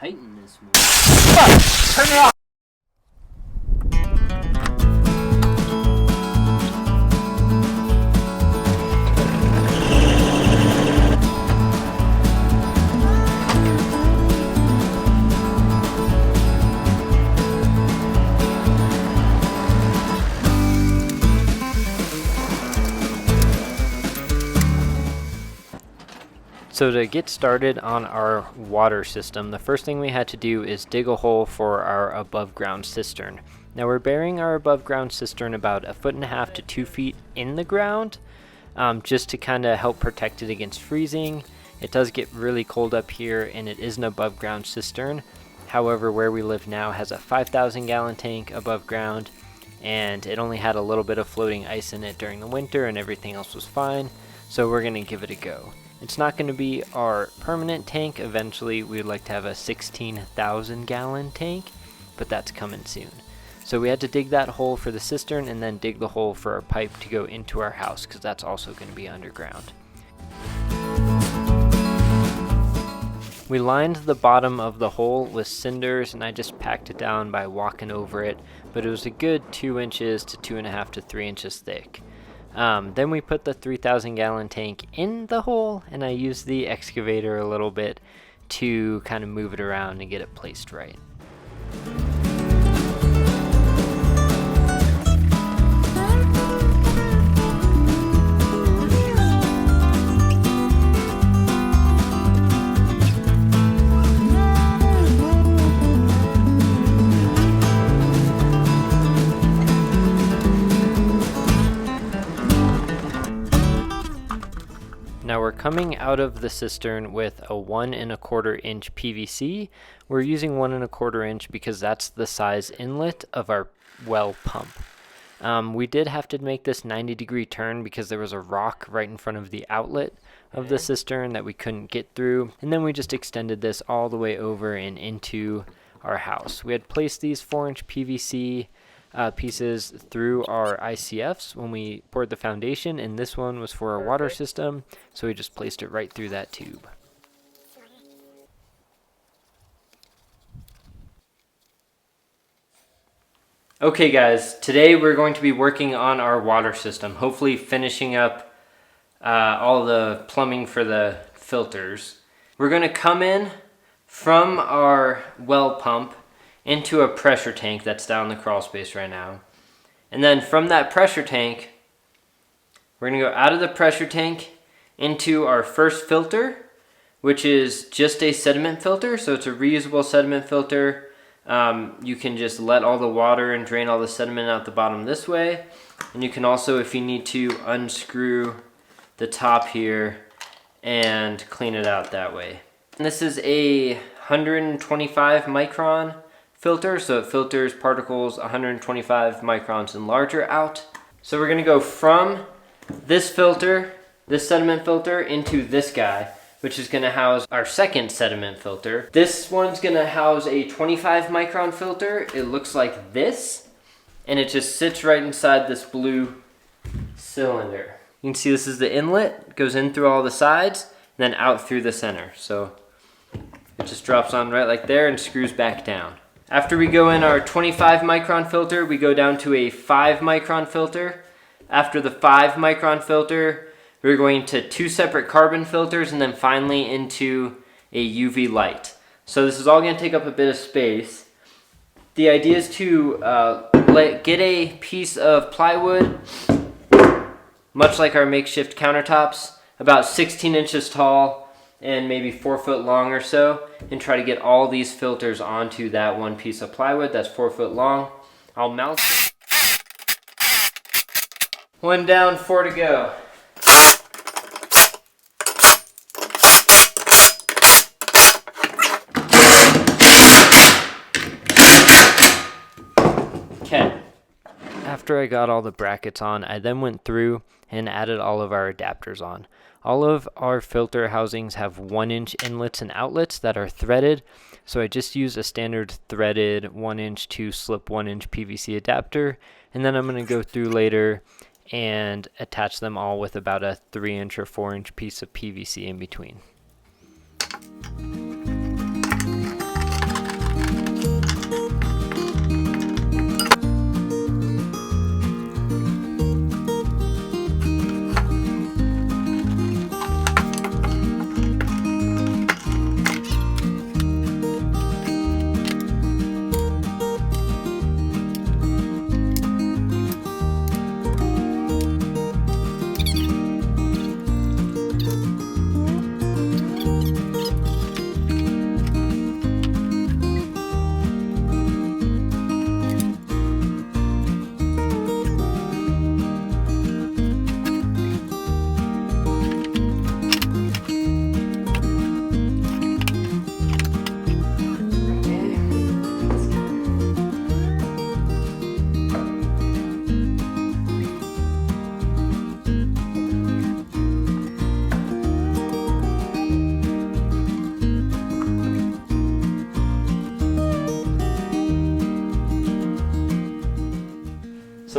tighten this more. Turn it off! So to get started on our water system, the first thing we had to do is dig a hole for our above ground cistern. Now we're burying our above ground cistern about 1.5 to 2 feet in the ground, just to kind of help protect it against freezing. It does get really cold up here and it is an above ground cistern. However, where we live now has a 5,000 gallon tank above ground, and it only had a little bit of floating ice in it during the winter and everything else was fine. So we're going to give it a go. It's not going to be our permanent tank. Eventually we'd like to have a 16,000 gallon tank, but that's coming soon. So we had to dig that hole for the cistern and then dig the hole for our pipe to go into our house, because that's also going to be underground. We lined the bottom of the hole with cinders and I just packed it down by walking over it, but it was a good 2 inches to 2.5 to 3 inches thick. Then we put the 3,000 gallon tank in the hole, and I used the excavator a little bit to kind of move it around and get it placed right. Now we're coming out of the cistern with a 1.25 inch PVC. We're using 1.25 inch because that's the size inlet of our well pump. We did have to make this 90-degree turn because there was a rock right in front of the outlet of the cistern that we couldn't get through. And then we just extended this all the way over and into our house. We had placed these 4-inch PVC pieces through our ICFs when we poured the foundation, and this one was for our water system, so we just placed it right through that tube. Okay guys, today we're going to be working on our water system, hopefully finishing up all the plumbing for the filters. We're going to come in from our well pump into a pressure tank that's down the crawl space right now. And then from that pressure tank, we're going to go out of the pressure tank into our first filter, which is just a sediment filter. So it's a reusable sediment filter. You can just let all the water and drain all the sediment out the bottom this way. And you can also, if you need to, unscrew the top here and clean it out that way. And this is a 125 micron filter, so it filters particles 125 microns and larger out. So we're going to go from this filter, this sediment filter, into this guy, which is going to house our second sediment filter. This one's going to house a 25 micron filter. It looks like this, and it just sits right inside this blue cylinder. You can see this is the inlet. It goes in through all the sides and then out through the center. So it just drops on right like there and screws back down. After we go in our 25 micron filter, we go down to a 5 micron filter. After the 5 micron filter, we're going to 2 separate carbon filters, and then finally into a UV light. So this is all going to take up a bit of space. The idea is to get a piece of plywood, much like our makeshift countertops, about 16 inches tall and maybe 4 foot long or so, and try to get all these filters onto that one piece of plywood that's 4 foot long. I'll mount it. 1 down, 4 to go. Okay. After I got all the brackets on, I then went through and added all of our adapters on. All of our filter housings have 1-inch inlets and outlets that are threaded, so I just use a standard threaded 1-inch to slip 1-inch PVC adapter, and then I'm going to go through later and attach them all with about a 3-inch or 4-inch piece of PVC in between.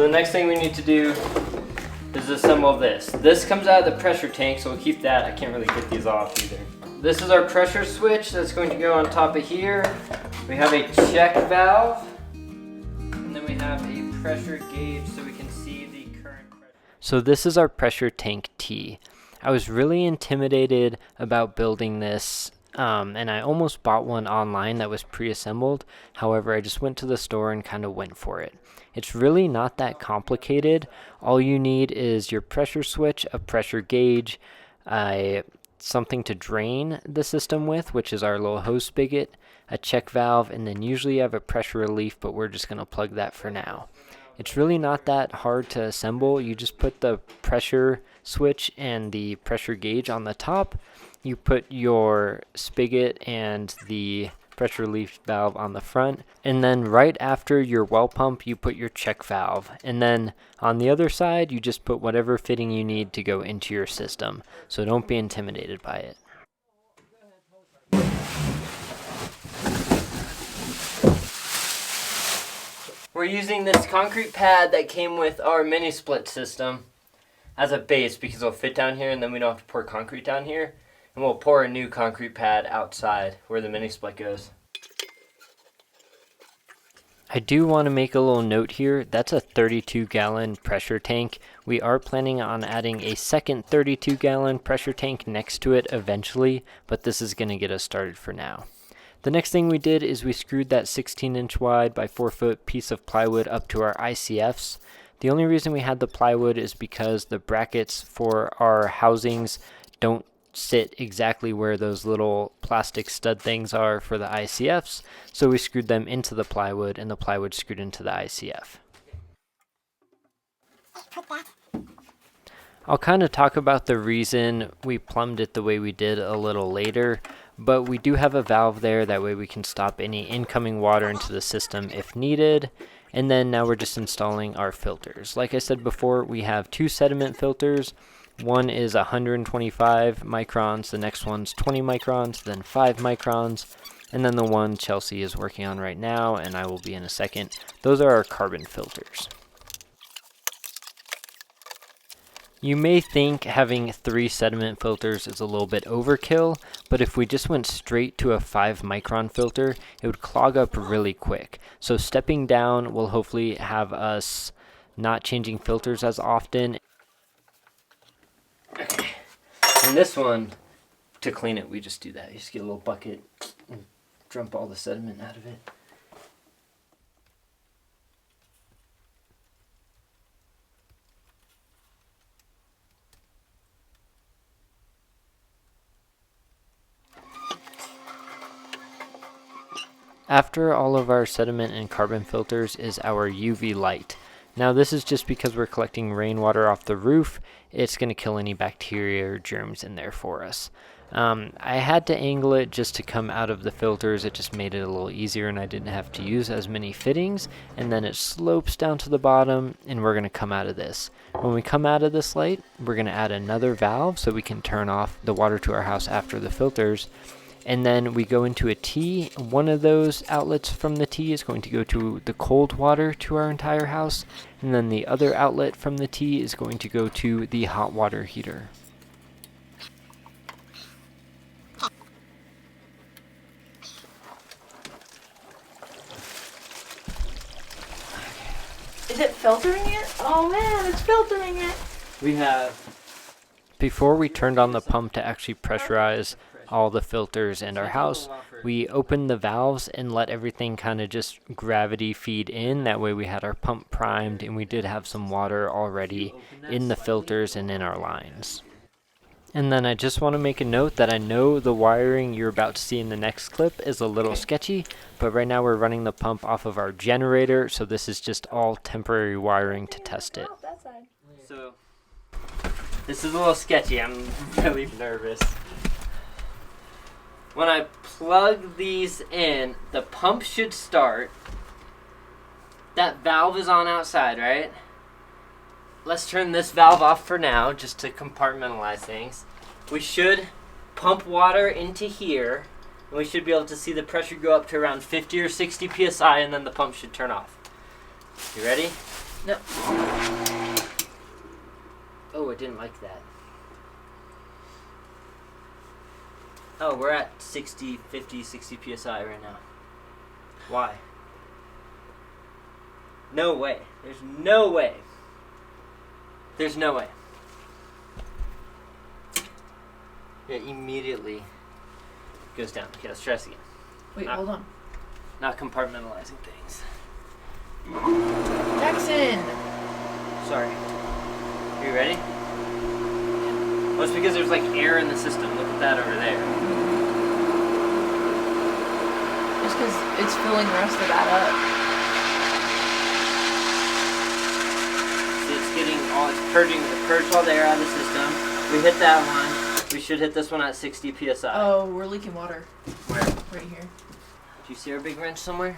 the next thing we need to do is assemble this. This comes out of the pressure tank, so we'll keep that. I can't really get these off either. This is our pressure switch that's going to go on top of here. We have a check valve, and then we have a pressure gauge so we can see the current pressure. So this is our pressure tank T. I was really intimidated about building this, and I almost bought one online that was pre-assembled. However, I just went to the store and kind of went for it. It's really not that complicated. All you need is your pressure switch, a pressure gauge, something to drain the system with, which is our little hose spigot, a check valve, and then usually you have a pressure relief, but we're just going to plug that for now. It's really not that hard to assemble. You just put the pressure switch and the pressure gauge on the top. You put your spigot and the pressure relief valve on the front, and then right after your well pump you put your check valve, and then on the other side you just put whatever fitting you need to go into your system, so don't be intimidated by it. We're using this concrete pad that came with our mini split system as a base because it'll fit down here, and then we don't have to pour concrete down here. And we'll pour a new concrete pad outside where the mini split goes. I do want to make a little note here. That's a 32-gallon pressure tank. We are planning on adding a second 32-gallon pressure tank next to it eventually, but this is going to get us started for now. The next thing we did is we screwed that 16-inch wide by 4-foot piece of plywood up to our ICFs. The only reason we had the plywood is because the brackets for our housings don't sit exactly where those little plastic stud things are for the ICFs, so we screwed them into the plywood and the plywood screwed into the ICF. I'll kind of talk about the reason we plumbed it the way we did a little later, but we do have a valve there, that way we can stop any incoming water into the system if needed. And then now we're just installing our filters. Like I said before, we have 2 sediment filters. One is 125 microns, the next one's 20 microns, then 5 microns, and then the one Chelsea is working on right now, and I will be in a second. Those are our carbon filters. You may think having 3 sediment filters is a little bit overkill, but if we just went straight to a 5 micron filter, it would clog up really quick. So stepping down will hopefully have us not changing filters as often. Okay, and this one, to clean it, we just do that. You just get a little bucket and dump all the sediment out of it. After all of our sediment and carbon filters is our UV light. Now this is just because we're collecting rainwater off the roof. It's going to kill any bacteria or germs in there for us. I had to angle it just to come out of the filters. It just made it a little easier and I didn't have to use as many fittings. And then it slopes down to the bottom and we're going to come out of this. When we come out of this light, we're going to add another valve so we can turn off the water to our house after the filters. And then we go into a T. One of those outlets from the T is going to go to the cold water to our entire house. And then the other outlet from the T is going to go to the hot water heater. Is it filtering it? Oh man, it's filtering it. Before we turned on the pump to actually pressurize all the filters in our house, we opened the valves and let everything kind of just gravity feed in. That way we had our pump primed and we did have some water already in the filters and in our lines. And then I just want to make a note that I know the wiring you're about to see in the next clip is a little sketchy, but right now we're running the pump off of our generator, so this is just all temporary wiring to test it. So this is a little sketchy. I'm really nervous. When I plug these in, the pump should start. That valve is on outside, right? Let's turn this valve off for now, just to compartmentalize things. We should pump water into here, and we should be able to see the pressure go up to around 50 or 60 psi, and then the pump should turn off. You ready? No. Oh, I didn't like that. Oh, we're at 60, 50, 60 psi right now. Why? No way. There's no way. There's no way. It immediately goes down. Okay, let's try this again. Wait, hold on. Not compartmentalizing things. Jackson! Sorry. Are you ready? Well, it's because there's like air in the system. Look at that over there. Just because it's filling the rest of that up. See, it's getting all, it's purging, it purged all the air out of the system. We hit that one. We should hit this one at 60 psi. Oh, we're leaking water. Where? Right here. Do you see our big wrench somewhere?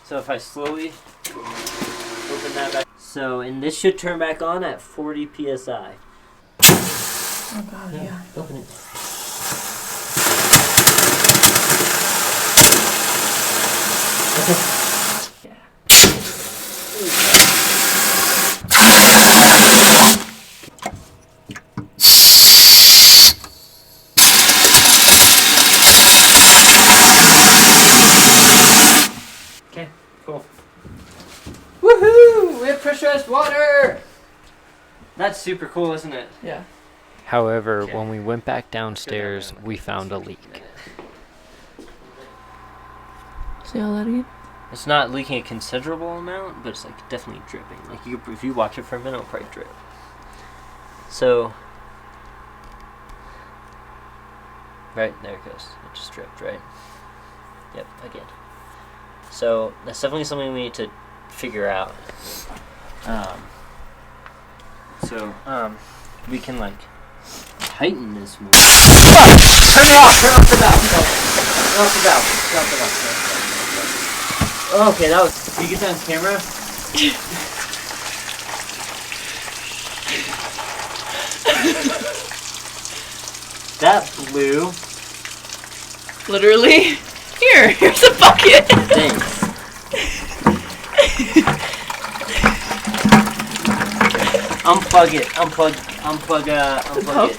So if I slowly open that back. So, and this should turn back on at 40 psi. Oh god, yeah. Open it. Yeah. Okay, cool. Woohoo! We have pressurized water! That's super cool, isn't it? Yeah. However, Okay. when we went back downstairs, we found a leak. Say all that again? It's not leaking a considerable amount, but it's like definitely dripping. Like you, if you watch it for a minute, it'll probably drip. So, right there it goes. It just dripped, right? Yep, again. So that's definitely something we need to figure out. We can like tighten this more. Turn it off! Turn off the valve! Turn off the valve! Turn off the valve! Okay, that was. Did you get that on camera? That blew. Literally. Here's a bucket. Thanks. Unplug it. Unplug it. Yeah, unplug it.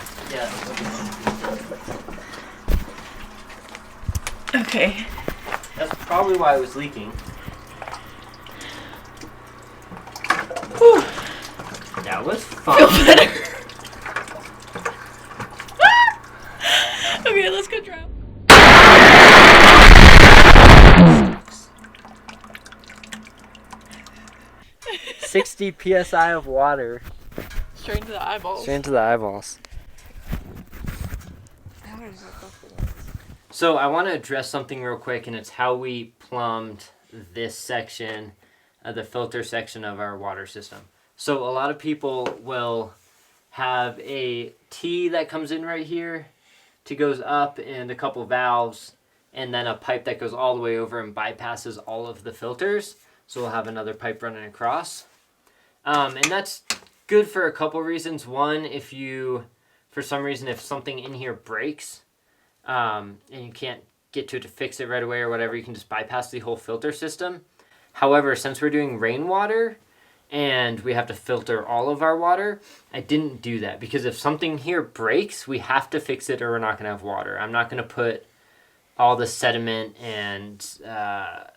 Okay. That's probably why it was leaking. Whew. That was Feel fun. better. Okay, let's go drop. 60 psi of water. Straight into the eyeballs. Straight into the eyeballs. So I want to address something real quick, and it's how we plumbed this section, the filter section of our water system. So a lot of people will have a T that comes in right here, T goes up, and a couple valves, and then a pipe that goes all the way over and bypasses all of the filters. So we'll have another pipe running across. And that's good for a couple reasons. One, if you, for some reason, if something in here breaks, and you can't get to it to fix it right away or whatever, you can just bypass the whole filter system. However, since we're doing rainwater and we have to filter all of our water, I didn't do that because if something here breaks, we have to fix it or we're not going to have water. I'm not going to put all the sediment and that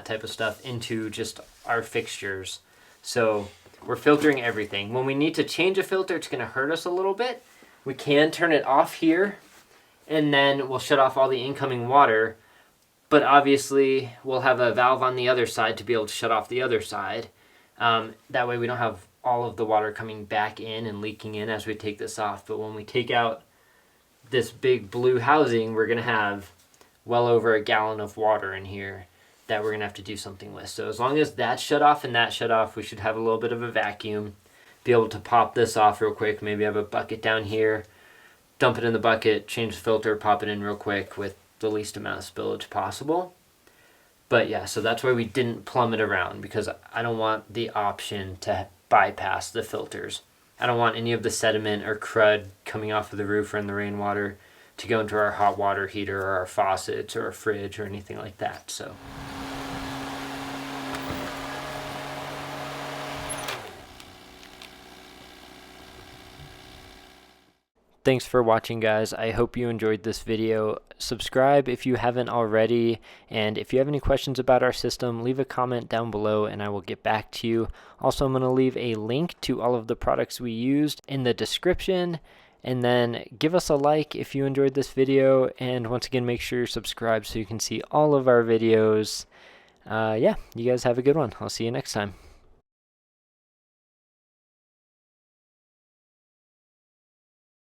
type of stuff into just our fixtures. So we're filtering everything. When we need to change a filter, it's going to hurt us a little bit. We can turn it off here, and then we'll shut off all the incoming water. But obviously, we'll have a valve on the other side to be able to shut off the other side. That way we don't have all of the water coming back in and leaking in as we take this off. But when we take out this big blue housing, we're going to have well over a gallon of water in here that we're going to have to do something with. So as long as that's shut off and that's shut off, we should have a little bit of a vacuum. Be able to pop this off real quick. Maybe have a bucket down here. Dump it in the bucket, change the filter, pop it in real quick with the least amount of spillage possible. But yeah, so that's why we didn't plumb it around, because I don't want the option to bypass the filters. I don't want any of the sediment or crud coming off of the roof or in the rainwater to go into our hot water heater or our faucets or our fridge or anything like that. So thanks for watching, guys. I hope you enjoyed this video. Subscribe if you haven't already, and if you have any questions about our system, leave a comment down below and I will get back to you. Also, I'm going to leave a link to all of the products we used in the description, and then give us a like if you enjoyed this video, and once again, make sure you're subscribed so you can see all of our videos. Yeah, you guys have a good one. I'll see you next time.